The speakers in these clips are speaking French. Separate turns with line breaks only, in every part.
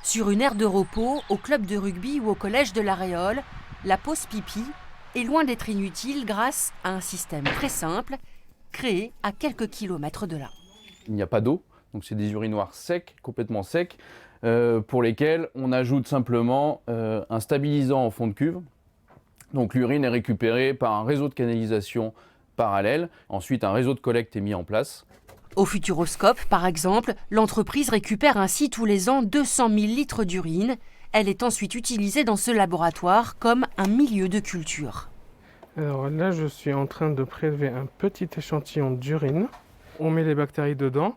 Sur une aire de repos, au club de rugby ou au collège de la Réole, la pause pipi est loin d'être inutile grâce à un système très simple, créé à quelques kilomètres de là.
Il n'y a pas d'eau, donc c'est des urinoirs secs, complètement secs, pour lesquels on ajoute simplement un stabilisant en fond de cuve. Donc l'urine est récupérée par un réseau de canalisation parallèle. Ensuite, un réseau de collecte est mis en place.
Au Futuroscope, par exemple, l'entreprise récupère ainsi tous les ans 200 000 litres d'urine. Elle est ensuite utilisée dans ce laboratoire comme un milieu de culture.
Alors là, je suis en train de prélever un petit échantillon d'urine. On met les bactéries dedans.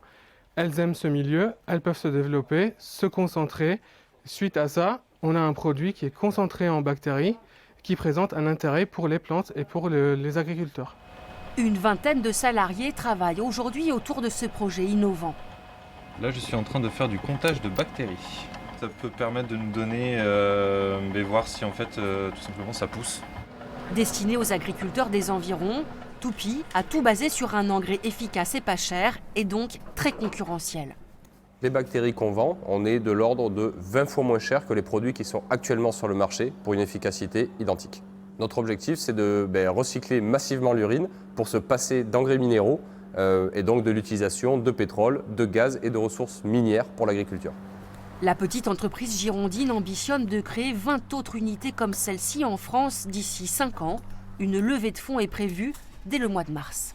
Elles aiment ce milieu, elles peuvent se développer, se concentrer. Suite à ça, on a un produit qui est concentré en bactéries, qui présente un intérêt pour les plantes et pour les agriculteurs.
Une vingtaine de salariés travaillent aujourd'hui autour de ce projet innovant.
Là, je suis en train de faire du comptage de bactéries. Ça peut permettre de nous donner, voir si en fait, tout simplement, ça pousse.
Destiné aux agriculteurs des environs, Toupi a tout basé sur un engrais efficace et pas cher, et donc très concurrentiel.
Les bactéries qu'on vend, on est de l'ordre de 20 fois moins cher que les produits qui sont actuellement sur le marché pour une efficacité identique. Notre objectif, c'est de recycler massivement l'urine pour se passer d'engrais minéraux et donc de l'utilisation de pétrole, de gaz et de ressources minières pour l'agriculture.
La petite entreprise girondine ambitionne de créer 20 autres unités comme celle-ci en France d'ici 5 ans. Une levée de fonds est prévue dès le mois de mars.